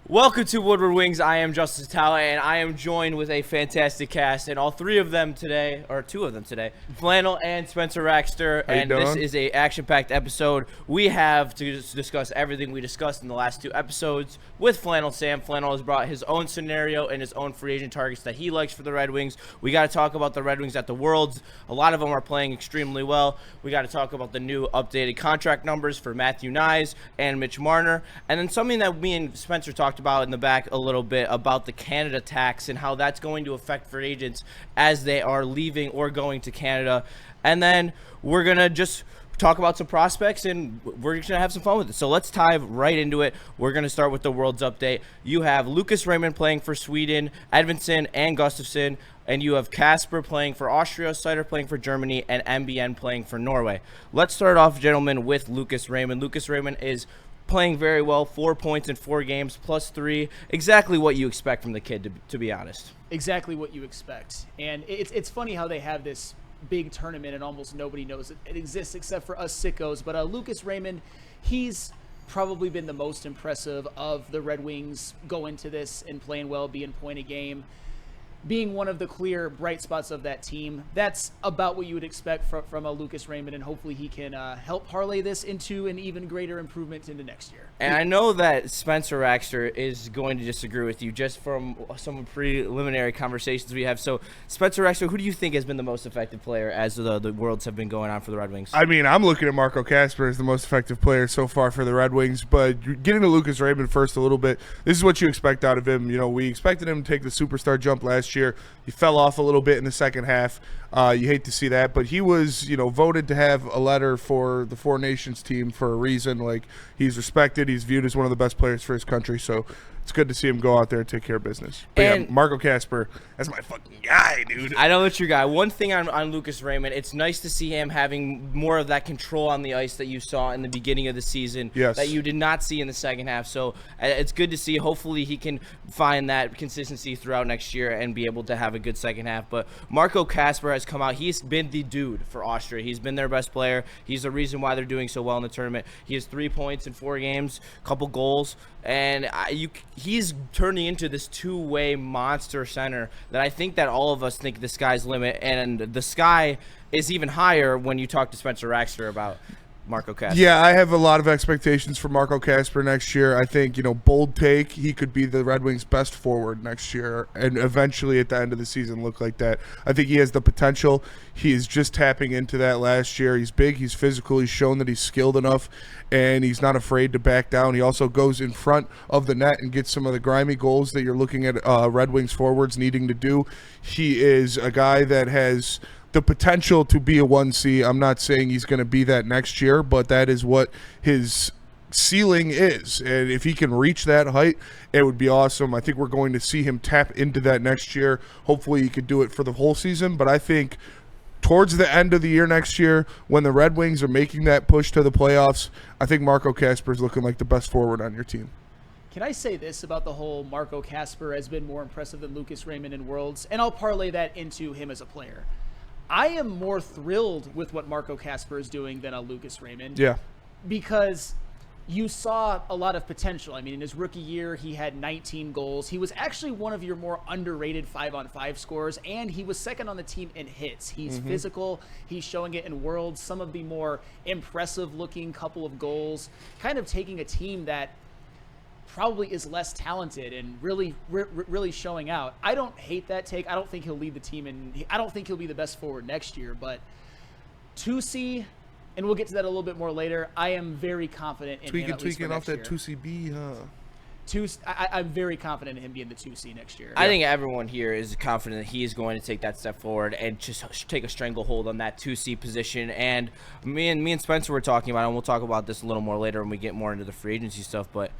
Welcome to Woodward Wings. I am Justice Satawa, and I am joined with a fantastic cast, and all three of them today, or two of them today, Flannel and Spencer Raxter, and this is a action-packed episode. We have to discuss everything we discussed in the last two episodes with Flannel Sam. Flannel has brought his own scenario and his own free agent targets that he likes for the Red Wings. We got to talk about the Red Wings at the Worlds. A lot of them are playing extremely well. We got to talk about the new updated contract numbers for Matthew Knies and Mitch Marner, and then something that me and Spencer talked about in the back a little bit about the Canada tax and how that's going to affect free agents as they are leaving or going to Canada. And then we're going to just talk about some prospects, and we're going to have some fun with it. So let's dive right into it. We're going to start with the World's update. You have Lucas Raymond playing for Sweden, Edvinsson and Gustafsson, and you have Kasper playing for Austria, Seider playing for Germany, and MBN playing for Norway. Let's start off, gentlemen, with Lucas Raymond. Lucas Raymond is playing very well, 4 points in 4 games, +3. Exactly what you expect from the kid, to be honest. Exactly what you expect. And it's funny how they have this big tournament and almost nobody knows it exists except for us sickos. But Lucas Raymond, he's probably been the most impressive of the Red Wings going to this and playing well, being point a game, being one of the clear bright spots of that team. That's about what you would expect from a Lucas Raymond, and hopefully he can help parlay this into an even greater improvement into next year. And I know that Spencer Raxter is going to disagree with you just from some preliminary conversations we have. So, Spencer Raxter, who do you think has been the most effective player as the Worlds have been going on for the Red Wings? I mean, I'm looking at Marco Kasper as the most effective player so far for the Red Wings, but getting to Lucas Raymond first a little bit, this is what you expect out of him. You know, we expected him to take the superstar jump last year. He fell off a little bit in the second half. You hate to see that, but he was, voted to have a letter for the Four Nations team for a reason. Like, he's respected. He's viewed as one of the best players for his country, so it's good to see him go out there and take care of business. But yeah, Marco Kasper, that's my fucking guy, dude. I know that's your guy. One thing on Lucas Raymond, it's nice to see him having more of that control on the ice that you saw in the beginning of the season that you did not see in the second half. So it's good to see. Hopefully he can find that consistency throughout next year and be able to have a good second half. But Marco Kasper has come out. He's been the dude for Austria. He's been their best player. He's the reason why they're doing so well in the tournament. He has 3 points in 4 games, couple goals, and he's turning into this two-way monster center that I think that all of us think the sky's limit, and the sky is even higher when you talk to Spencer Raxter about Marco Kasper. Yeah, I have a lot of expectations for Marco Kasper next year. I think, bold take, he could be the Red Wings' best forward next year and eventually at the end of the season look like that. I think he has the potential. He is just tapping into that last year. He's big, he's physical, he's shown that he's skilled enough, and he's not afraid to back down. He also goes in front of the net and gets some of the grimy goals that you're looking at Red Wings forwards needing to do. He is a guy that has the potential to be a 1C. I'm not saying he's going to be that next year, but that is what his ceiling is. And if he can reach that height, it would be awesome. I think we're going to see him tap into that next year. Hopefully he could do it for the whole season, but I think towards the end of the year next year, when the Red Wings are making that push to the playoffs, I think Marco Kasper is looking like the best forward on your team. Can I say this about the whole Marco Kasper has been more impressive than Lucas Raymond in Worlds? And I'll parlay that into him as a player. I am more thrilled with what Marco Kasper is doing than a Lucas Raymond. Yeah. Because you saw a lot of potential. I mean, in his rookie year, he had 19 goals. He was actually one of your more underrated 5-on-5 scorers, and he was second on the team in hits. He's physical. He's showing it in Worlds. Some of the more impressive-looking couple of goals, kind of taking a team that probably is less talented and really showing out. I don't hate that take. I don't think he'll lead the team, and I don't think he'll be the best forward next year, but 2C, and we'll get to that a little bit more later, I am very confident in him. Tweaking off that 2CB, huh? I'm very confident in him being the 2C next year. I think everyone here is confident that he is going to take that step forward and just take a stranglehold on that 2C position. And me and Spencer were talking about it, and we'll talk about this a little more later when we get more into the free agency stuff, but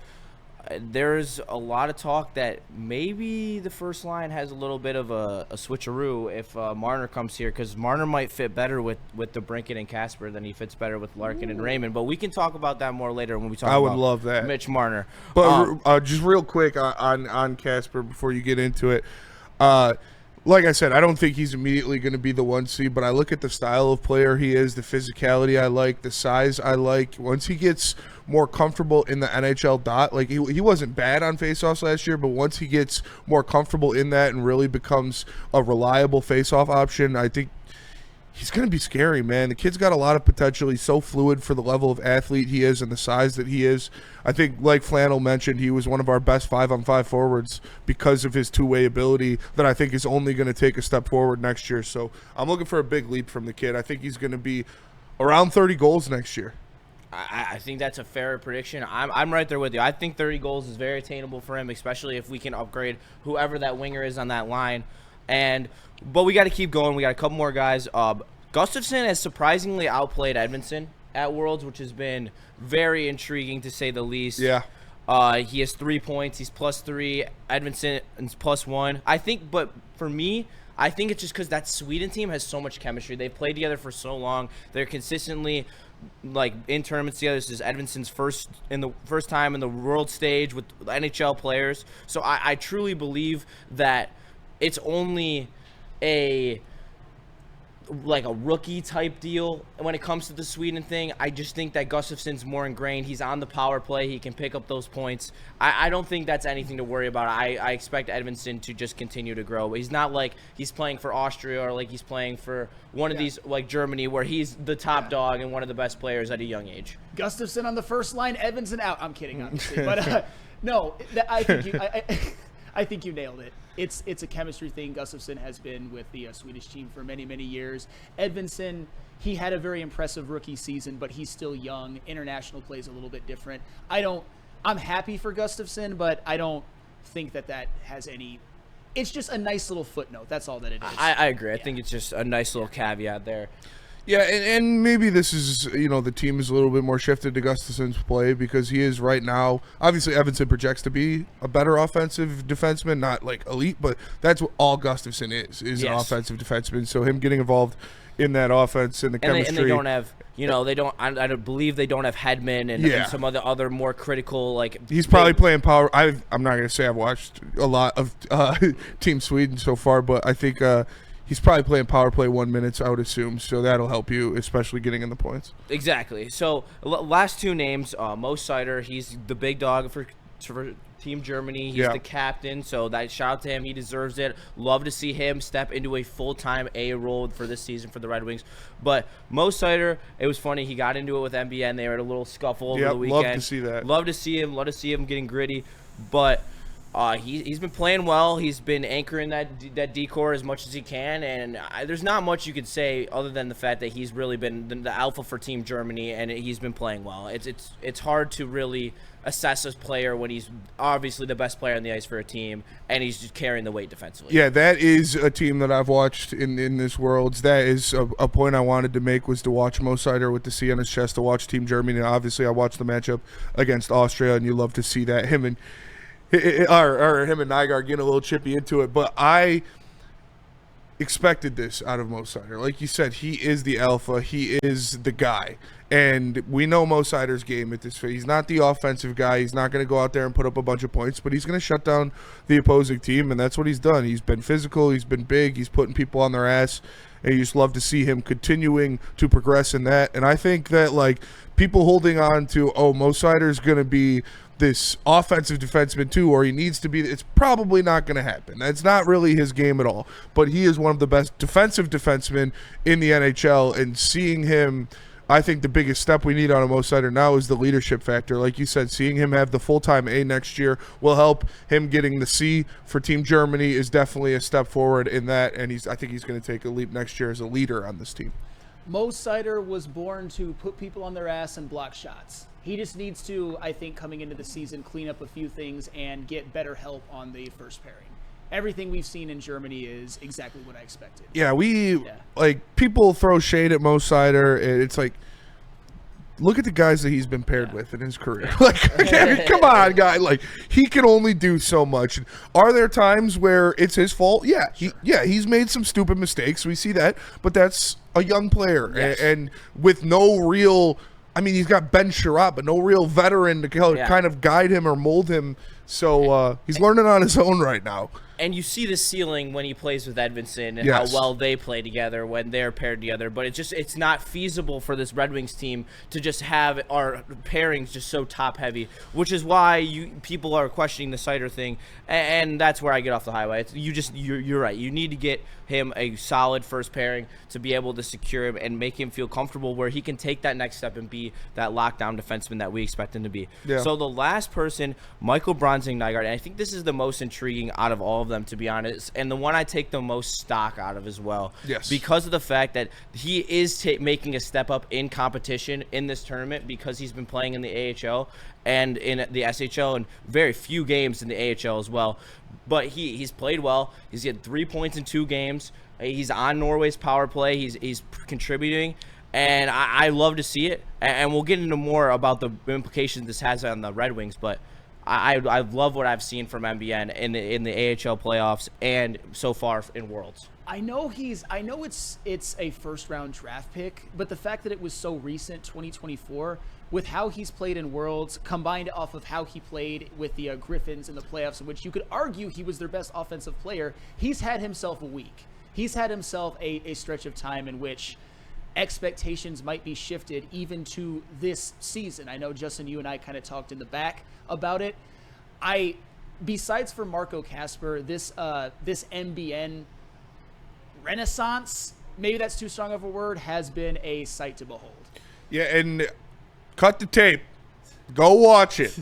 there's a lot of talk that maybe the first line has a little bit of a switcheroo if Marner comes here, because Marner might fit better with the Brinket and Kasper than he fits better with Larkin and Raymond. But we can talk about that more later when we talk about love that. Mitch Marner. But just real quick on Kasper before you get into it. like I said, I don't think he's immediately going to be the 1 seed, but I look at the style of player he is, the physicality I like, the size I like. Once he gets more comfortable in the NHL dot, like he wasn't bad on faceoffs last year, but once he gets more comfortable in that and really becomes a reliable faceoff option, I think he's going to be scary, man. The kid's got a lot of potential. He's so fluid for the level of athlete he is and the size that he is. I think, like Flannel mentioned, he was one of our best 5-on-5 forwards because of his two-way ability that I think is only going to take a step forward next year. So I'm looking for a big leap from the kid. I think he's going to be around 30 goals next year. I think that's a fair prediction. I'm right there with you. I think 30 goals is very attainable for him, especially if we can upgrade whoever that winger is on that line. But we got to keep going. We got a couple more guys. Gustafsson has surprisingly outplayed Edmondson at Worlds, which has been very intriguing to say the least. Yeah. He has 3 points. He's +3. Edmondson is +1. I think, but for me, I think it's just because that Sweden team has so much chemistry. They've played together for so long. They're consistently in tournaments together. This is Edmondson's first time in the world stage with NHL players. So I truly believe that it's only a rookie type deal when it comes to the Sweden thing. I just think that Gustafsson's more ingrained. He's on the power play. He can pick up those points. I don't think that's anything to worry about. I expect Edmondson to just continue to grow. He's not like he's playing for Austria or like he's playing for one of these like Germany where he's the top dog and one of the best players at a young age. Gustafsson on the first line, Edmondson out. I'm kidding, obviously. But no, I think you nailed it. It's a chemistry thing. Gustafsson has been with the Swedish team for many, many years. Edmondson, he had a very impressive rookie season, but he's still young. International plays a little bit different. I'm happy for Gustafsson, but I don't think that has any. It's just a nice little footnote. That's all that it is. I agree. I think it's just a nice little caveat there. Yeah, and maybe this is, the team is a little bit more shifted to Gustafsson's play because he is right now, obviously Edmondson projects to be a better offensive defenseman, not like elite, but that's what all Gustafsson is an offensive defenseman. So him getting involved in that offense and the chemistry. And they don't have, I don't believe they don't have Hedman and some other more critical, like. He's probably playing power. I'm not going to say I've watched a lot of Team Sweden so far, but I think he's probably playing power play 1 minute, I would assume. So that'll help you, especially getting in the points. Exactly. So last two names, Mo Seider, he's the big dog for Team Germany. He's the captain, so that shout out to him. He deserves it. Love to see him step into a full-time A role for this season for the Red Wings. But Mo Seider, it was funny. He got into it with NBN. They were at a little scuffle over the weekend. Love to see that. Love to see him getting gritty. But he's been playing well. He's been anchoring that decor as much as he can, and there's not much you could say other than the fact that he's really been the alpha for Team Germany, and he's been playing well. It's hard to really assess a player when he's obviously the best player on the ice for a team, and he's just carrying the weight defensively. Yeah, that is a team that I've watched in this Worlds. That is a point I wanted to make, was to watch Mo Seider with the C on his chest, to watch Team Germany. And obviously, I watched the matchup against Austria, and you love to see that. Him and Nygaard getting a little chippy into it, but I expected this out of Mo Seider. Like you said, he is the alpha. He is the guy. And we know Mo Seider's game at this phase. He's not the offensive guy. He's not going to go out there and put up a bunch of points, but he's going to shut down the opposing team, and that's what he's done. He's been physical. He's been big. He's putting people on their ass, and you just love to see him continuing to progress in that. And I think that, like, people holding on to, Mo Seider's going to be this offensive defenseman too, or he needs to be, it's probably not going to happen. That's not really his game at all. But he is one of the best defensive defensemen in the NHL, and seeing him, I think the biggest step we need on a Mo Seider now is the leadership factor. Like you said, seeing him have the full-time A next year will help. Him getting the C for Team Germany is definitely a step forward in that, and I think he's going to take a leap next year as a leader on this team. Mo Seider was born to put people on their ass and block shots. He just needs to, I think, coming into the season, clean up a few things and get better help on the first pairing. Everything we've seen in Germany is exactly what I expected. Yeah, like, people throw shade at Mo Seider. It's like, look at the guys that he's been paired with in his career. Like, come on, guy. Like, he can only do so much. Are there times where it's his fault? Yeah. He's made some stupid mistakes. We see that. But that's a young player. Yes. And with no real, I mean, he's got Ben Sherratt, but no real veteran to kind of guide him or mold him. So he's learning on his own right now. And you see the ceiling when he plays with Edvinsson and Yes. how well they play together when they're paired together. But it's not feasible for this Red Wings team to just have our pairings just so top heavy, which is why people are questioning the Seider thing, and that's where I get off the highway. You're right. You need to get him a solid first pairing to be able to secure him and make him feel comfortable where he can take that next step and be that lockdown defenseman that we expect him to be. Yeah. So the last person, Michael Bronzing-Nygaard, and I think this is the most intriguing out of all of them, to be honest, and the one I take the most stock out of as well. Yes. Because of the fact that he is making a step up in competition in this tournament because he's been playing in the AHL and in the SHL and very few games in the AHL as well. But he's played well. He's got 3 points in 2 games. He's on Norway's power play. He's contributing, and I love to see it. And we'll get into more about the implications this has on the Red Wings. But I love what I've seen from MBN in the AHL playoffs and so far in Worlds. I know it's a first round draft pick, but the fact that it was so recent, 2024, with how he's played in Worlds, combined off of how he played with the Griffins in the playoffs, in which you could argue he was their best offensive player, he's had himself a week. He's had himself a stretch of time in which expectations might be shifted even to this season. I know, Justin, you and I kind of talked in the back about it. Besides for Marco Kasper, this MBN renaissance, maybe that's too strong of a word, has been a sight to behold. Yeah, and cut the tape. Go watch it.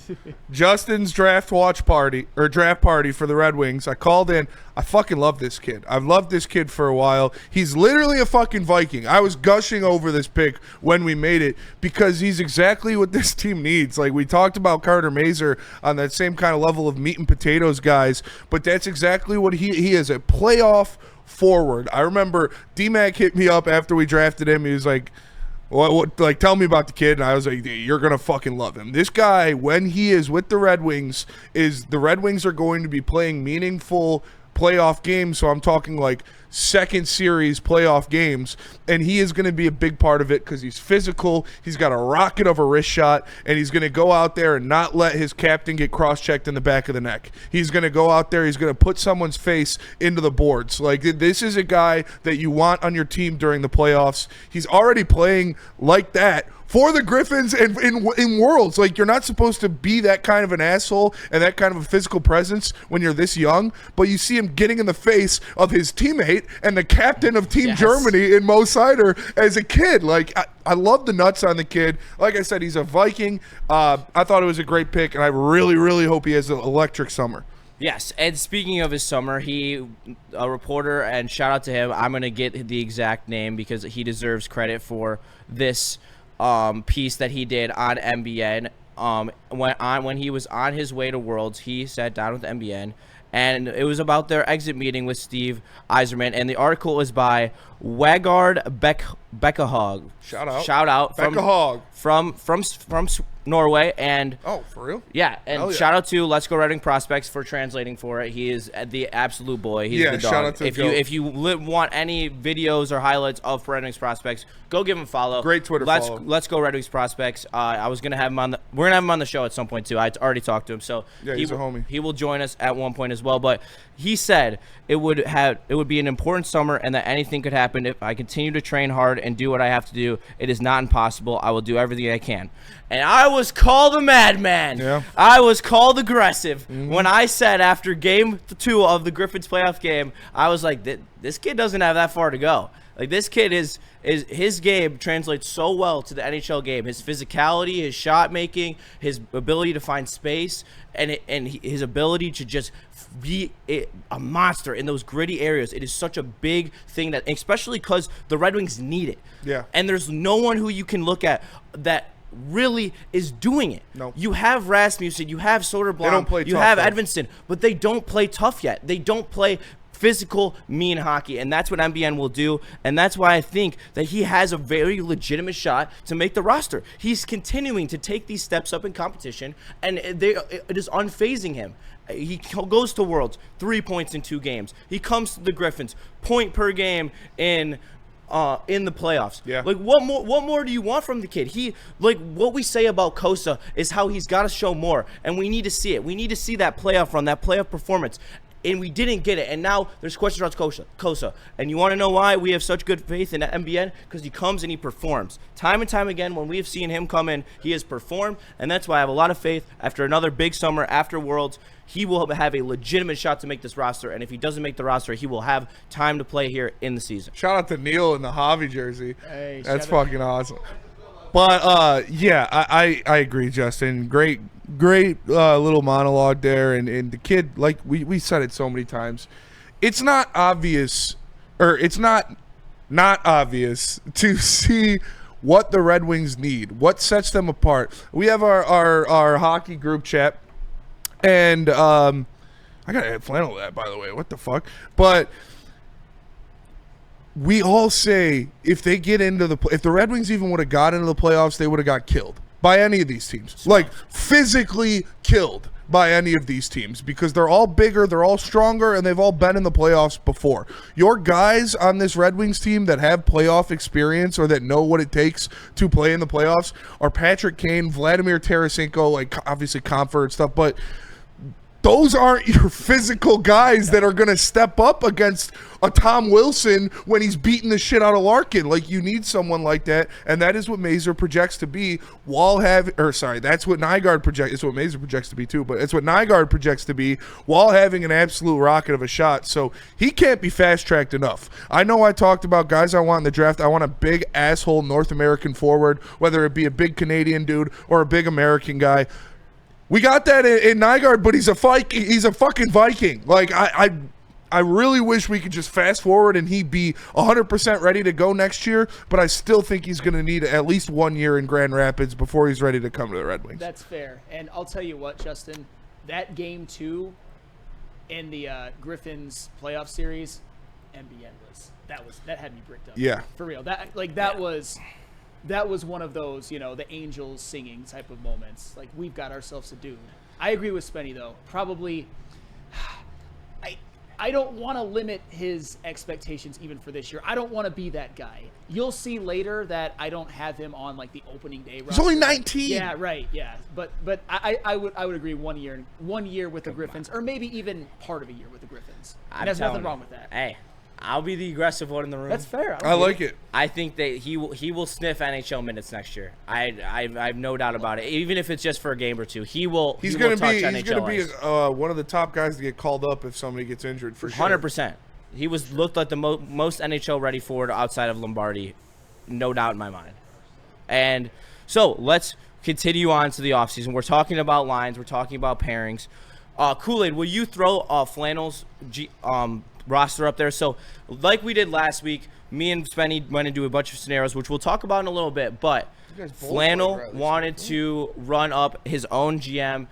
Justin's draft party for the Red Wings. I called in. I fucking love this kid. I've loved this kid for a while. He's literally a fucking Viking. I was gushing over this pick when we made it because he's exactly what this team needs. Like, we talked about Carter Mazur on that same kind of level of meat and potatoes guys, but that's exactly what he is, a playoff forward. I remember D-Mac hit me up after we drafted him. He was like, what, like, tell me about the kid. And I was like, you're going to fucking love him. This guy, when he is with the Red Wings, the Red Wings are going to be playing meaningful playoff games. So I'm talking like second series playoff games, and he is going to be a big part of it because he's physical. He's got a rocket of a wrist shot, and he's going to go out there and not let his captain get cross-checked in the back of the neck. He's going to go out there. He's going to put someone's face into the boards. Like, this is a guy that you want on your team during the playoffs. He's already playing like that for the Griffins and in Worlds. Like, you're not supposed to be that kind of an asshole and that kind of a physical presence when you're this young, but you see him getting in the face of his teammate and the captain of Team Germany in Mo Seider as a kid. Like, I love the nuts on the kid. Like I said, he's a Viking. I thought it was a great pick, and I really, really hope he has an electric summer. Yes, and speaking of his summer, a reporter, and shout out to him, I'm going to get the exact name because he deserves credit for this piece that he did on MBN. When he was on his way to Worlds, he sat down with MBN, and it was about their exit meeting with Steve Yzerman, and the article was by Wagard Bekkehag. Shout out from Norway. And oh, for real? Yeah, and shout out to Let's Go Red Wing Prospects for translating for it. He is the absolute boy. He's the dog. Shout out to if you want any videos or highlights of Red Wings Prospects, go give him a follow. Great Twitter follow. Let's Go Red Wings Prospects. I was gonna have him on we're gonna have him on the show at some point too. I already talked to him, so yeah, he's a homie. He will join us at one point as well. But he said it would be an important summer and that anything could happen if I continue to train hard and do what I have to do. It is not impossible. I will do everything I can. And I was called a madman. Yeah. I was called aggressive when I said after game 2 of the Griffins playoff game, I was like, this kid doesn't have that far to go. Like, this kid is his game translates so well to the NHL game. His physicality, his shot making, his ability to find space, and his ability to just be a monster in those gritty areas. It is such a big thing that, especially because the Red Wings need it. Yeah. And there's no one who you can look at that really is doing it. No. You have Rasmussen, you have Soderblom, you have Edvinsson, but they don't play tough yet. They don't play physical, mean hockey, and that's what MBN will do, and that's why I think that he has a very legitimate shot to make the roster. He's continuing to take these steps up in competition, and it is unfazing him. He goes to Worlds, 3 points in 2 games. He comes to the Griffins, point per game in the playoffs. Yeah. Like, what more do you want from the kid? Like, what we say about Kosa is how he's got to show more, and we need to see it. We need to see that playoff run, that playoff performance. and we didn't get it. And now there's questions around Kosa. And you want to know why we have such good faith in MBN? Because he comes and he performs. Time and time again, when we have seen him come in, he has performed, and that's why I have a lot of faith. After another big summer, after Worlds, he will have a legitimate shot to make this roster, and if he doesn't make the roster, he will have time to play here in the season. Shout out to Neil in the Javi jersey. Hey, that's fucking awesome. But, yeah, I agree, Justin. Great little monologue there, and the kid, like we said it so many times, it's not obvious, or it's not obvious to see what the Red Wings need, what sets them apart. We have our hockey group chat, and I gotta add Flannel to that, by the way. What the fuck? But we all say if they get into if the Red Wings even would have got into the playoffs, they would have got killed by any of these teams. Like, physically killed by any of these teams, because they're all bigger, they're all stronger, and they've all been in the playoffs before. Your guys on this Red Wings team that have playoff experience or that know what it takes to play in the playoffs are Patrick Kane, Vladimir Tarasenko, like obviously Comfort and stuff, but those aren't your physical guys that are going to step up against a Tom Wilson when he's beating the shit out of Larkin. Like, you need someone like that, and that is what Mazur projects to be that's what Nygaard projects. It's what Mazur projects to be too, but it's what Nygaard projects to be while having an absolute rocket of a shot. So he can't be fast-tracked enough. I know I talked about guys I want in the draft. I want a big asshole North American forward, whether it be a big Canadian dude or a big American guy. We got that in Nygaard, but he's a fucking Viking. Like, I really wish we could just fast forward and he'd be 100% ready to go next year, but I still think he's going to need at least 1 year in Grand Rapids before he's ready to come to the Red Wings. That's fair. And I'll tell you what, Justin, that game 2 in the Griffins playoff series, MBN that had me bricked up. Yeah. For real. That was one of those, the angels singing type of moments. Like, we've got ourselves a dude. I agree with Spenny, though. Probably, I don't want to limit his expectations even for this year. I don't want to be that guy. You'll see later that I don't have him on, like, the opening day roster. He's only 19. Yeah, right, yeah. But I would agree 1 year with the Griffins, or maybe even part of a year with the Griffins. And there's nothing wrong with that. Hey, I'll be the aggressive one in the room. That's fair. I like it. I think that he will sniff NHL minutes next year. I have no doubt about it. Even if it's just for a game or two, he's going to be one of the top guys to get called up if somebody gets injured, for sure. 100%. He looked like the most NHL ready forward outside of Lombardi, no doubt in my mind. And so let's continue on to the offseason. We're talking about lines. We're talking about pairings. Kool-Aid, will you throw Flannel's roster up there? So like we did last week, me and Spenny went into a bunch of scenarios, which we'll talk about in a little bit, but Flannel wanted to run up his own GM,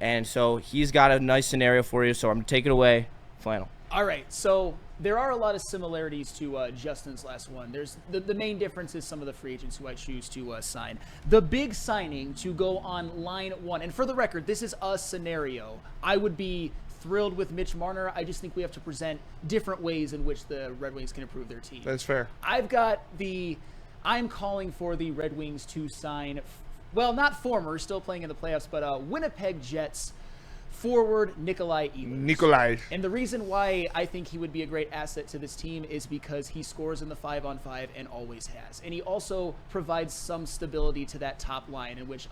and so he's got a nice scenario for you, so I'm going to take it away. Flannel. All right, so there are a lot of similarities to Justin's last one. There's the main difference is some of the free agents who I choose to sign. The big signing to go on line 1, and for the record, this is a scenario. I would be thrilled with Mitch Marner. I just think we have to present different ways in which the Red Wings can improve their team. That's fair. I'm calling for the Red Wings to sign, well, not former, still playing in the playoffs, but Winnipeg Jets forward Nikolai Ehlers. And the reason why I think he would be a great asset to this team is because he scores in the 5-on-5 and always has. And he also provides some stability to that top line in which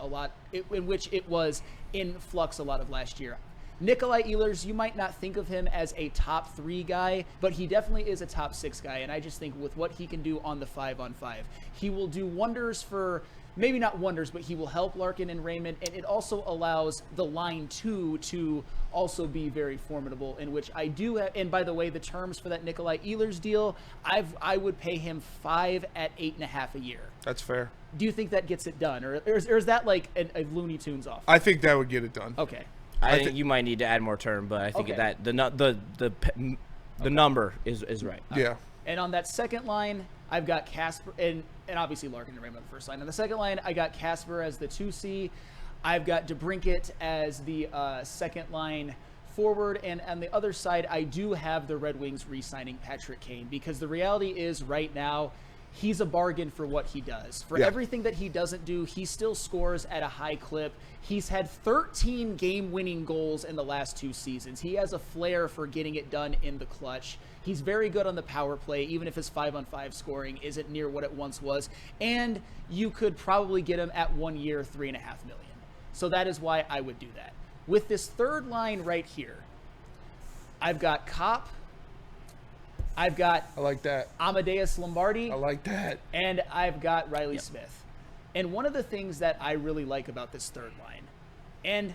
it was in flux a lot of last year. Nikolai Ehlers, you might not think of him as a top 3 guy, but he definitely is a top 6 guy. And I just think with what he can do on the 5-on-5, he will do wonders for, maybe not wonders, but he will help Larkin and Raymond. And it also allows the line 2 to also be very formidable, in which I do have, and by the way, the terms for that Nikolai Ehlers deal, I would pay him 5 at 8.5 a year. That's fair. Do you think that gets it done? Or is that like a Looney Tunes offer? I think that would get it done. Okay. I think you might need to add more term, but I think that the number is right. Yeah. And on that second line, I've got Casper and obviously Larkin and Raymond on the first line. On the second line, I got Casper as the 2C. I've got DeBrincat as the second line forward, and on the other side, I do have the Red Wings re-signing Patrick Kane, because the reality is right now he's a bargain for what he does. For everything that he doesn't do, he still scores at a high clip. He's had 13 game-winning goals in the last 2 seasons. He has a flair for getting it done in the clutch. He's very good on the power play, even if his 5-on-5 scoring isn't near what it once was. And you could probably get him at 1 year, $3.5 million. So that is why I would do that. With this third line right here, I've got Kopp. I like that. Amadeus Lombardi. I like that. And I've got Riley Smith. And one of the things that I really like about this third line, and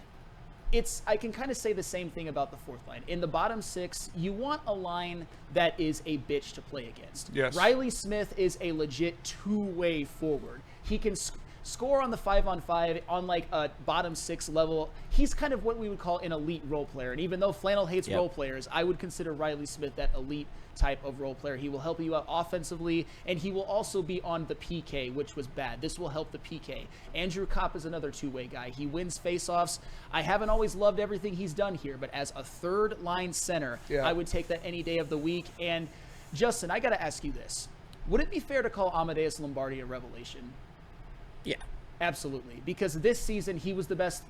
I can kind of say the same thing about the fourth line. In the bottom 6, you want a line that is a bitch to play against. Yes. Riley Smith is a legit two-way forward. He can score on the 5-on-5 on like a bottom 6 level. He's kind of what we would call an elite role player. And even though Flannel hates role players, I would consider Riley Smith that elite type of role player. He will help you out offensively, and he will also be on the PK, which was bad. This will help the PK. Andrew Kopp is another two-way guy. He wins faceoffs. I haven't always loved everything he's done here, but as a third line center, I would take that any day of the week. And Justin, I got to ask you this. Would it be fair to call Amadeus Lombardi a revelation? Yeah. Absolutely. Because this season he was the best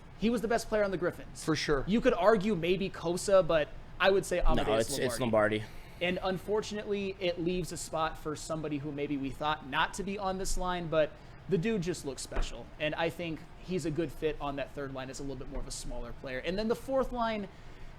player on the Griffins. For sure. You could argue maybe Kosa, but I would say Amadeus Lombardi. It's Lombardi. And unfortunately, it leaves a spot for somebody who maybe we thought not to be on this line, but the dude just looks special. And I think he's a good fit on that third line as a little bit more of a smaller player. And then the fourth line,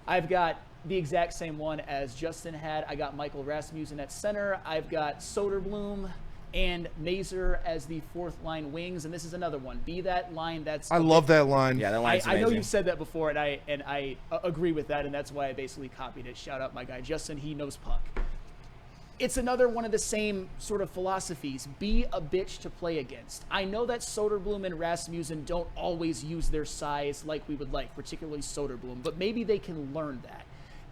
I've got the exact same one as Justin had. I got Michael Rasmussen at center. I've got Soderblom and Mazer as the fourth line wings, and this is another one. Be that line that's... I love that line. Yeah, that line's amazing. I know you've said that before, and I agree with that, and that's why I basically copied it. Shout out my guy Justin, he knows puck. It's another one of the same sort of philosophies. Be a bitch to play against. I know that Soderblom and Rasmussen don't always use their size like we would like, particularly Soderblom, but maybe they can learn that.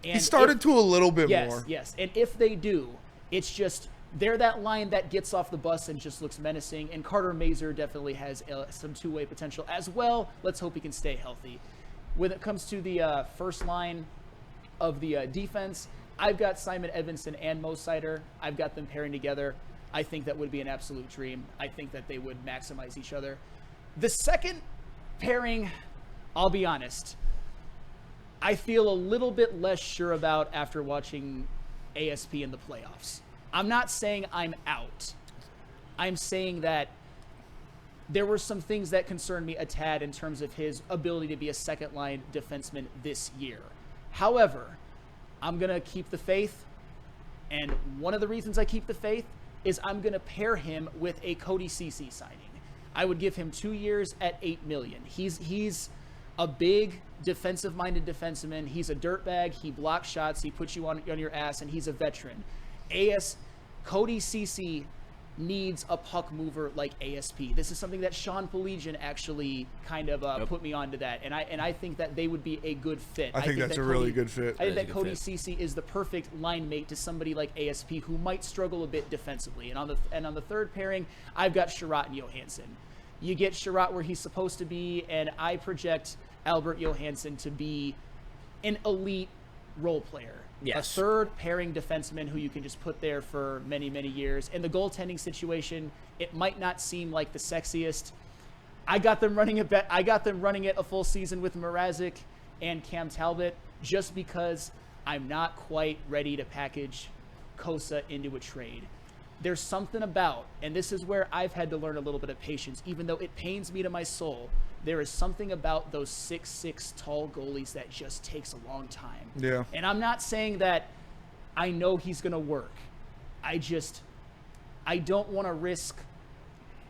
And he started to a little bit more. Yes, and if they do, it's just... they're that line that gets off the bus and just looks menacing, and Carter Mazer definitely has some two-way potential as well. Let's hope he can stay healthy. When it comes to the first line of the defense, I've got Simon Edvinsson and Mo Seider. I've got them pairing together. I think that would be an absolute dream. I think that they would maximize each other. The second pairing, I'll be honest, I feel a little bit less sure about after watching ASP in the playoffs. I'm not saying I'm out. I'm saying that there were some things that concerned me a tad in terms of his ability to be a second-line defenseman this year. However, I'm going to keep the faith, and one of the reasons I keep the faith is I'm going to pair him with a Cody Ceci signing. I would give him 2 years at $8 million. He's a big defensive-minded defenseman. He's a dirtbag. He blocks shots. He puts you on your ass, and he's a veteran. Cody Ceci needs a puck mover like ASP. This is something that Sean Pelegian actually kind of put me onto that, and I think that they would be a good fit. I think that's a really good fit. I think that Cody Ceci is the perfect line mate to somebody like ASP who might struggle a bit defensively. And on the third pairing, I've got Sherratt and Johansson. You get Sherratt where he's supposed to be, and I project Albert Johansson to be an elite role player. Yes. A third pairing defenseman who you can just put there for many, many years. In the goaltending situation, it might not seem like the sexiest. I got them running it a full season with Mrazek and Cam Talbot just because I'm not quite ready to package Kosa into a trade. There's something about, and this is where I've had to learn a little bit of patience, even though it pains me to my soul. There is something about those 6'6" tall goalies that just takes a long time. Yeah. And I'm not saying that I know he's going to work. I don't want to risk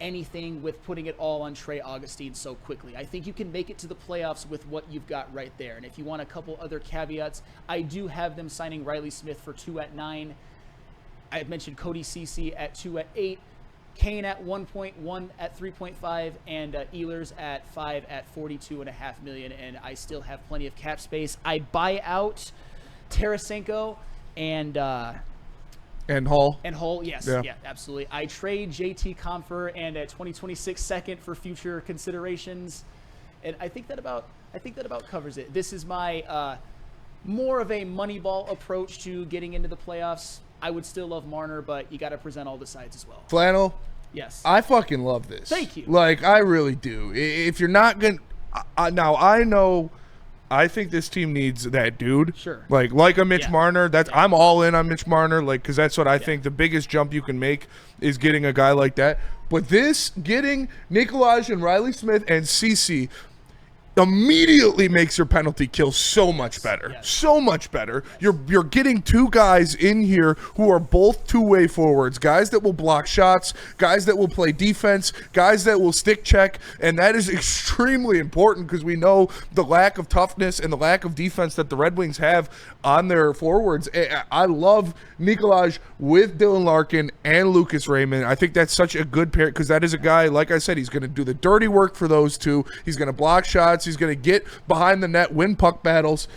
anything with putting it all on Trey Augustine so quickly. I think you can make it to the playoffs with what you've got right there. And if you want a couple other caveats, I do have them signing Riley Smith for 2 at 9. I had mentioned Cody Ceci at 2 at 8. Kane at 1.1 at 3.5, and Ehlers at 5 at $42.5 million, and I still have plenty of cap space. I buy out Tarasenko and Hull. And Hull, yes, yeah, absolutely. I trade JT Compher and a 2026 second for future considerations, and I think that about covers it. This is my more of a Moneyball approach to getting into the playoffs. I would still love Marner, but you got to present all the sides as well. Flannel. Yes. I fucking love this. Thank you. Like, I really do. If you're not going to... Now, I think this team needs that dude. Sure. Like a Mitch Marner. I'm all in on Mitch Marner, because that's what I think the biggest jump you can make is getting a guy like that. But getting Nikolaj and Riley Smith and CeCe immediately makes your penalty kill so much better. So much better. You're getting two guys in here who are both two-way forwards, guys that will block shots, guys that will play defense, guys that will stick check, and that is extremely important because we know the lack of toughness and the lack of defense that the Red Wings have on their forwards. I love Nikolaj with Dylan Larkin and Lucas Raymond. I think that's such a good pair because that is a guy, like I said, he's going to do the dirty work for those two. He's going to block shots. He's going to get behind the net, win puck battles.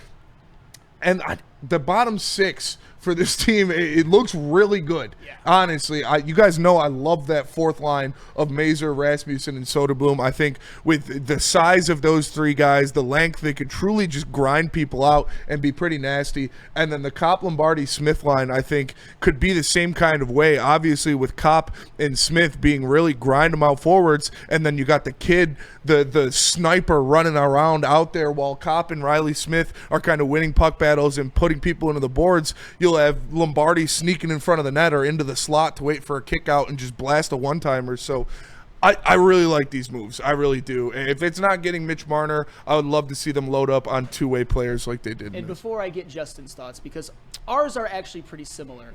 And the bottom six for this team, it looks really good. Honestly, you guys know I love that fourth line of Mazur, Rasmussen, and Soderblom. I think with the size of those three guys, the length, they could truly just grind people out and be pretty nasty. And then the Kopp, Lombardi, Smith line, I think, could be the same kind of way. Obviously, with Kopp and Smith being really grind them out forwards, and then you got the kid, the sniper running around out there while Kopp and Riley Smith are kind of winning puck battles and putting people into the boards. You'll have Lombardi sneaking in front of the net or into the slot to wait for a kick out and just blast a one-timer. So I really like these moves. I really do. If it's not getting Mitch Marner, I would love to see them load up on two-way players like they did. And before I get Justin's thoughts, because ours are actually pretty similar,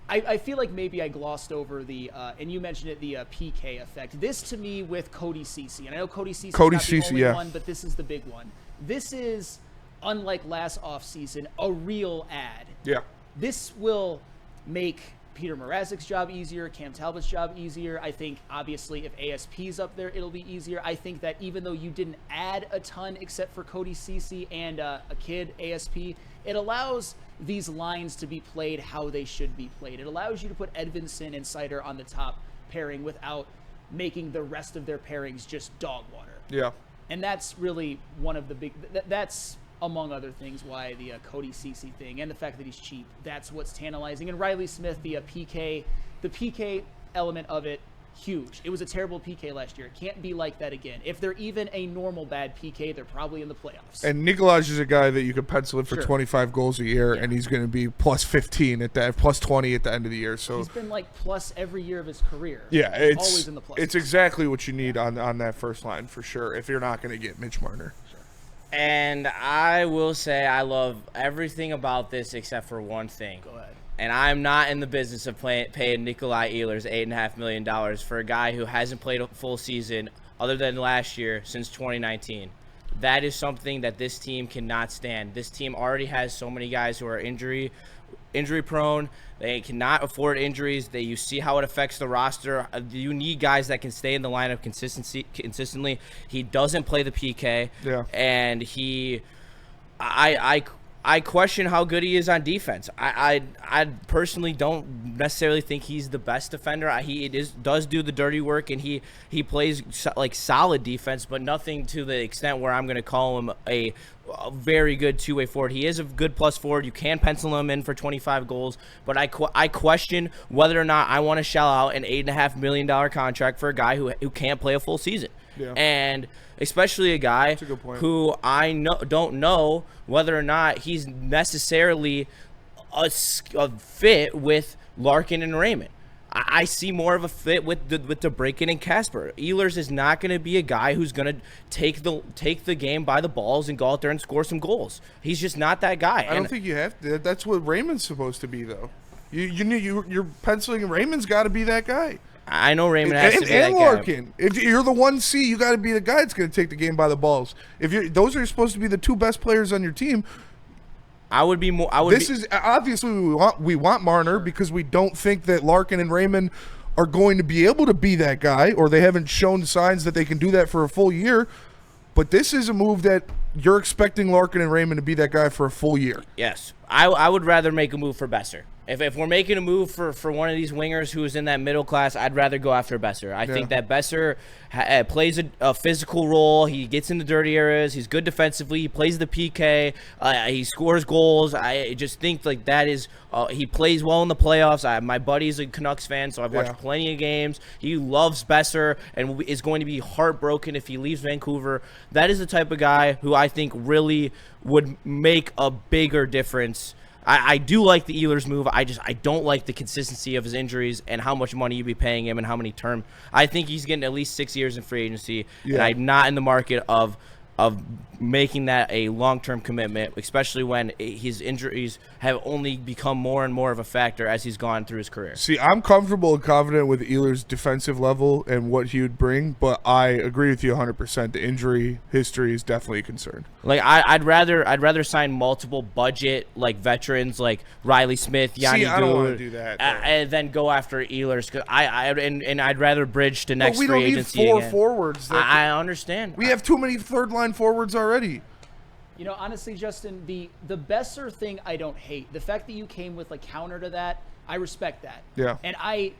I feel like maybe I glossed over the, and you mentioned it, the PK effect. This, to me, with Cody CeCe, and I know Cody CeCe is not the only one, but this is the big one. This is, unlike last offseason, a real ad. Yeah. This will make Peter Mrazek's job easier, Cam Talbot's job easier. I think, obviously, if ASP's up there, it'll be easier. I think that even though you didn't add a ton except for Cody CeCe and a kid, ASP, it allows these lines to be played how they should be played. It allows you to put Edvinsson and Seider on the top pairing without making the rest of their pairings just dog water. Yeah. And that's really one of the big – that's – among other things, why the Cody CeCe thing and the fact that he's cheap. That's what's tantalizing. And Riley Smith, the PK element of it, huge. It was a terrible PK last year. It can't be like that again. If they're even a normal bad PK, they're probably in the playoffs. And Nikolaj is a guy that you could pencil in for 25 goals a year, and he's going to be plus 15 at that, plus 20 at the end of the year. So he's been like plus every year of his career. Yeah, it's always in the plus. It's exactly what you need on that first line for sure. If you're not going to get Mitch Marner. And I will say I love everything about this except for one thing. Go ahead. And I'm not in the business of paying Nikolai Ehlers $8.5 million for a guy who hasn't played a full season other than last year since 2019. That is something that this team cannot stand. This team already has so many guys who are injury prone. They cannot afford injuries. You see how it affects the roster. You need guys that can stay in the lineup consistently. He doesn't play the PK. Yeah. And I question how good he is on defense. I personally don't necessarily think he's the best defender. He does do the dirty work, and he plays like solid defense, but nothing to the extent where I'm going to call him a very good two-way forward. He is a good plus forward. You can pencil him in for 25 goals, but I question whether or not I want to shell out an $8.5 million contract for a guy who can't play a full season. Yeah. And especially a guy who I don't know whether or not he's necessarily a fit with Larkin and Raymond. I see more of a fit with DeBrincat and Kasper. Ehlers is not going to be a guy who's going to take the game by the balls and go out there and score some goals. He's just not that guy. I don't think you have to. That's what Raymond's supposed to be, though. You're penciling Raymond's got to be that guy. I know Raymond has to be that guy. And Larkin. If you're the 1C, you got to be the guy that's going to take the game by the balls. Those are supposed to be the two best players on your team. This is obviously we want Marner because we don't think that Larkin and Raymond are going to be able to be that guy, or they haven't shown signs that they can do that for a full year. But this is a move that you're expecting Larkin and Raymond to be that guy for a full year. Yes. I would rather make a move for Besser. If we're making a move for one of these wingers who is in that middle class, I'd rather go after Besser. I think that Besser plays a physical role. He gets in the dirty areas. He's good defensively. He plays the PK. He scores goals. I just think like that is he plays well in the playoffs. My buddy's a Canucks fan, so I've watched plenty of games. He loves Besser and is going to be heartbroken if he leaves Vancouver. That is the type of guy who I think really would make a bigger difference. I do like the Ehlers move. I don't like the consistency of his injuries and how much money you'd be paying him and how many term. I think he's getting at least 6 years in free agency, and I'm not in the market of making that a long-term commitment, especially when his injuries have only become more and more of a factor as he's gone through his career. See, I'm comfortable and confident with Ehlers' defensive level and what he would bring, but I agree with you 100%. The injury history is definitely a concern. Like I'd rather sign multiple budget like veterans like Riley Smith, Yanni I don't want to do that, and then go after Ehlers. Cause I'd rather bridge to next free agency. We don't need 4 again. forwards. I understand. We have too many third-line forwards already. You know, honestly, Justin, the Besser thing I don't hate. The fact that you came with a counter to that, I respect that. Yeah. And I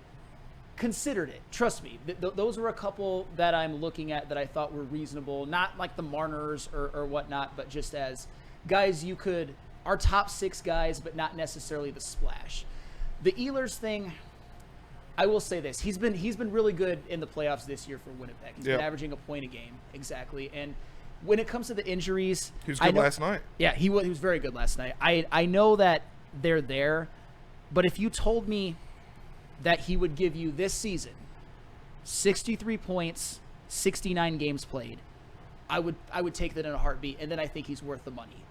considered it. Trust me. Those were a couple that I'm looking at that I thought were reasonable. Not like the Marners or whatnot, but just as guys you could – our top 6 guys, but not necessarily the splash. The Ehlers thing, I will say this. He's been really good in the playoffs this year for Winnipeg. He's been averaging a point a game, exactly. And – when it comes to the injuries, he was good last night. Yeah, he was very good last night. I know that they're there, but if you told me that he would give you this season 63 points, 69 games played, I would take that in a heartbeat, and then I think he's worth the money.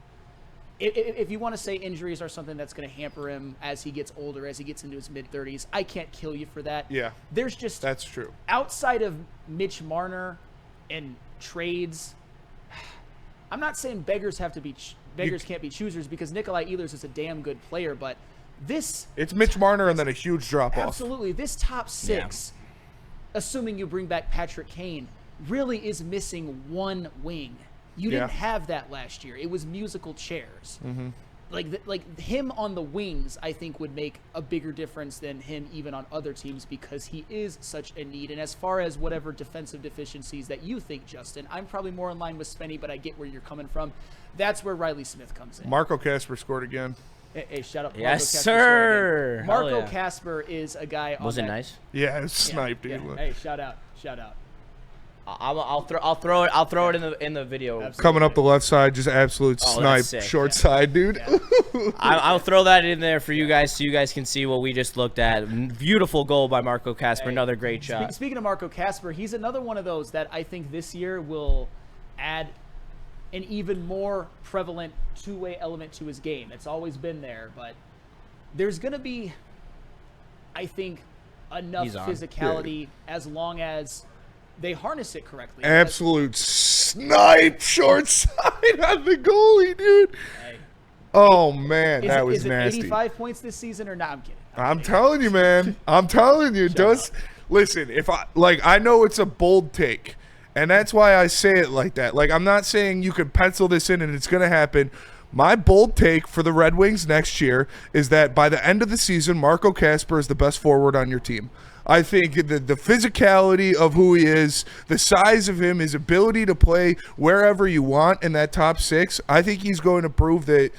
If you want to say injuries are something that's going to hamper him as he gets older, as he gets into his mid-30s, I can't kill you for that. Yeah. That's true. Outside of Mitch Marner and trades, I'm not saying beggars can't be choosers, because Nikolai Ehlers is a damn good player, but it's Mitch Marner and then a huge drop off. Absolutely. This top 6, assuming you bring back Patrick Kane, really is missing one wing. You didn't have that last year. It was musical chairs. Mm-hmm. Like him on the wings, I think would make a bigger difference than him even on other teams, because he is such a need. And as far as whatever defensive deficiencies that you think, Justin, I'm probably more in line with Spenny, but I get where you're coming from. That's where Riley Smith comes in. Marco Kasper scored again. Hey, shout out. Yes, sir. Marco Kasper is a guy. Was it nice? Yeah, it sniped. Yeah. Hey, shout out. I'll throw it in the video. Absolutely. Coming up the left side, just absolute snipe, short side, dude. Yeah. I'll throw that in there for you guys so you guys can see what we just looked at. Beautiful goal by Marco Kasper, another great shot. Speaking of Marco Kasper, he's another one of those that I think this year will add an even more prevalent two-way element to his game. It's always been there, but there's going to be, I think, enough physicality as long as they harness it correctly. Absolute snipe, short side on the goalie, dude. Hey. Oh, man, that was nasty. Is it 85 points this season or not? I'm kidding. I'm telling you, man. I'm telling you. Listen, I know it's a bold take, and that's why I say it like that. Like, I'm not saying you can pencil this in and it's going to happen. My bold take for the Red Wings next year is that by the end of the season, Marco Kasper is the best forward on your team. I think the physicality of who he is, the size of him, his ability to play wherever you want in that top 6, I think he's going to prove that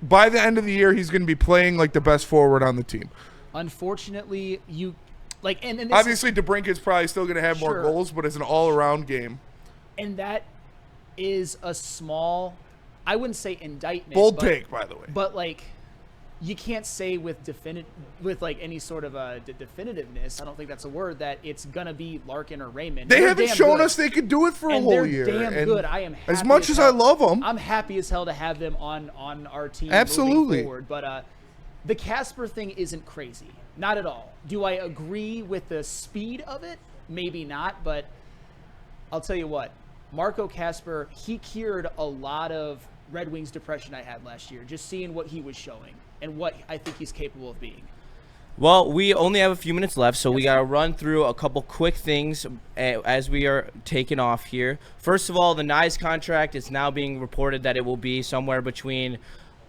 by the end of the year, he's going to be playing like the best forward on the team. Unfortunately, and obviously DeBrincat's probably still going to have more goals, but it's an all-around game. And that is a small, I wouldn't say indictment. Bold take, by the way. But you can't say with any sort of a definitiveness, I don't think that's a word, that it's gonna be Larkin or Raymond. They haven't shown us they could do it for a whole year. They're damn good. I am happy as much as I love them. I'm happy as hell to have them on our team. Absolutely. Moving forward. But the Kasper thing isn't crazy, not at all. Do I agree with the speed of it? Maybe not, but I'll tell you what, Marco Kasper, he cured a lot of Red Wings depression I had last year, just seeing what he was showing and what I think he's capable of being. Well, we only have a few minutes left, so we got to run through a couple quick things as we are taking off here. First of all, the Nyes contract is now being reported that it will be somewhere between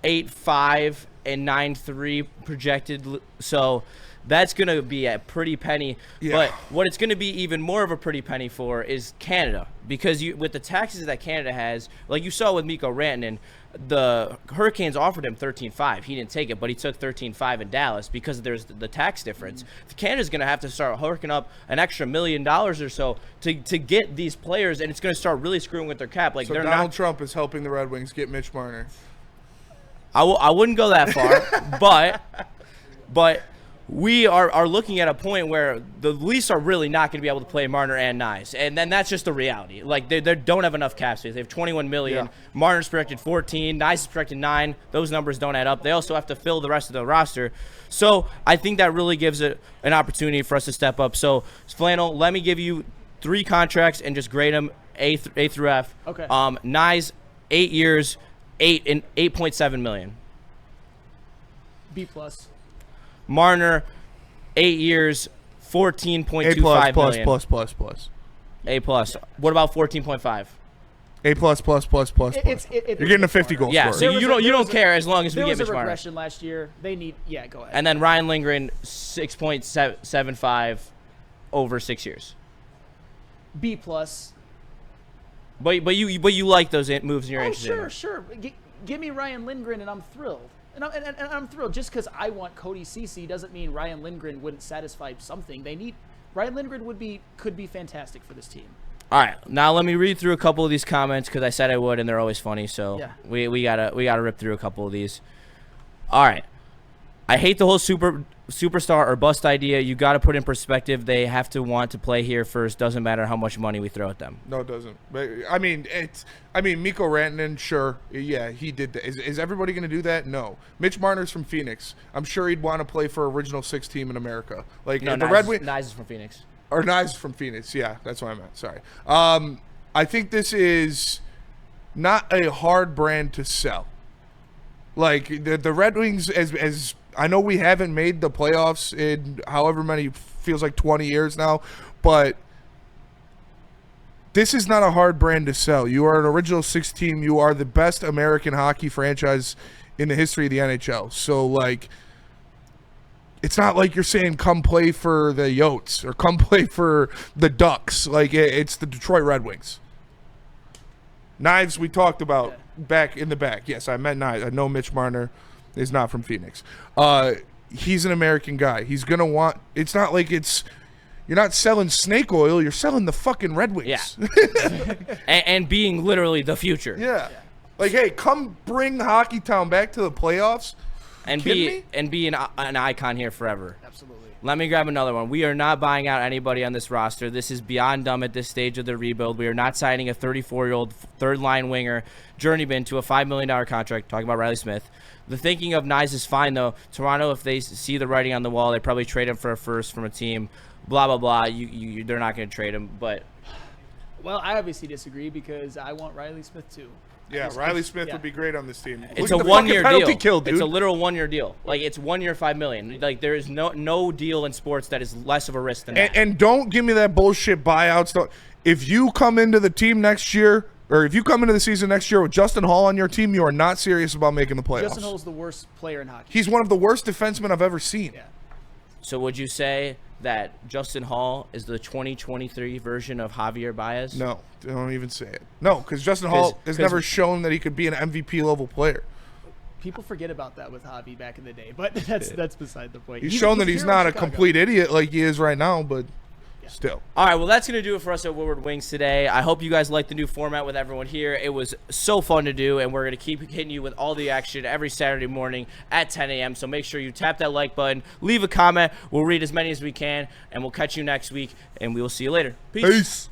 8.5 and 9.3 projected. So that's going to be a pretty penny. Yeah. But what it's going to be even more of a pretty penny for is Canada. Because with the taxes that Canada has, like you saw with Mikko Rantanen, the Hurricanes offered him 13.5. He didn't take it, but he took 13.5 in Dallas because there's the tax difference. Canada's going to have to start hooking up an extra $1 million or so to get these players, and it's going to start really screwing with their cap. Like, so Donald Trump is helping the Red Wings get Mitch Marner. I wouldn't go that far, but we are looking at a point where the Leafs are really not going to be able to play Marner and Nyes, and then that's just the reality. Like, they don't have enough cap space. They have $21 million. Yeah. Marner's projected 14. Nyes is projected 9. Those numbers don't add up. They also have to fill the rest of the roster. So I think that really gives it an opportunity for us to step up. So, Flannel, let me give you 3 contracts and just grade them A through F. Okay. Nyes, 8 years, $8.7 million. B+. Marner, 8 years, $14.25 million. A+++++. A+. What about 14.5? A+++++. You're getting a 50 goal yeah, scorer. so you don't care as long as we get Mitch Marner. There was a regression last year. They need go ahead. And then Ryan Lindgren, 6.75 over 6 years. B+. But you like those moves and you're interested in. Sure. Give me Ryan Lindgren and I'm thrilled. And I'm thrilled. Just because I want Cody Ceci doesn't mean Ryan Lindgren wouldn't satisfy something. Ryan Lindgren could be fantastic for this team. All right, now let me read through a couple of these comments because I said I would, and they're always funny. So yeah. we gotta rip through a couple of these. All right, I hate the whole superstar or bust idea. You got to put in perspective. They have to want to play here first. Doesn't matter how much money we throw at them. No, it doesn't. But I mean, Mikko Rantanen, sure, yeah, he did that. Is everybody going to do that? No. Mitch Marner's from Phoenix. I'm sure he'd want to play for original 6 team in America. Like no, the Red Wings. Nyes is from Phoenix. Or Nyes from Phoenix. Yeah, that's what I meant. Sorry. I think this is not a hard brand to sell. Like the Red Wings, as I know we haven't made the playoffs in however many, feels like 20 years now, but this is not a hard brand to sell. You are an original 6 team. You are the best American hockey franchise in the history of the NHL. So, like, it's not like you're saying come play for the Yotes or come play for the Ducks. Like, it's the Detroit Red Wings. Knives we talked about back in the back. Yes, I meant Knives. I know Mitch Marner is not from Phoenix. He's an American guy. He's going to want – it's not like it's – you're not selling snake oil. You're selling the fucking Red Wings. Yeah. and being literally the future. Yeah. Like, hey, come bring Hockeytown back to the playoffs. And be an icon here forever. Absolutely. Let me grab another one. We are not buying out anybody on this roster. This is beyond dumb at this stage of the rebuild. We are not signing a 34-year-old third-line winger journeyman to a $5 million contract. Talking about Riley Smith. The thinking of Nyes is fine, though. Toronto, if they see the writing on the wall, they probably trade him for a first from a team. Blah, blah, blah. They're not going to trade him. But well, I obviously disagree because I want Riley Smith, too. Yeah, Riley Smith would be great on this team. It's a 1-year deal. Kill, dude. It's a literal 1-year deal. Like, it's 1 year, $5 million. Like, there is no deal in sports that is less of a risk than that. And don't give me that bullshit buyout stuff. If you come into the team next year, or if you come into the season next year with Justin Hall on your team, you are not serious about making the playoffs. Justin Hall's the worst player in hockey. He's one of the worst defensemen I've ever seen. Yeah. So would you say that Justin Hall is the 2023 version of Javier Baez? No, don't even say it. No, because Justin Hall has never shown that he could be an MVP level player. People forget about that with Javi back in the day, but that's beside the point. He's shown that he's not a complete idiot like he is right now, but still. All right, well, that's going to do it for us at Woodward Wings today. I hope you guys liked the new format with everyone here. It was so fun to do, and we're going to keep hitting you with all the action every Saturday morning at 10 a.m. So make sure you tap that like button, leave a comment. We'll read as many as we can, and we'll catch you next week, and we will see you later. Peace.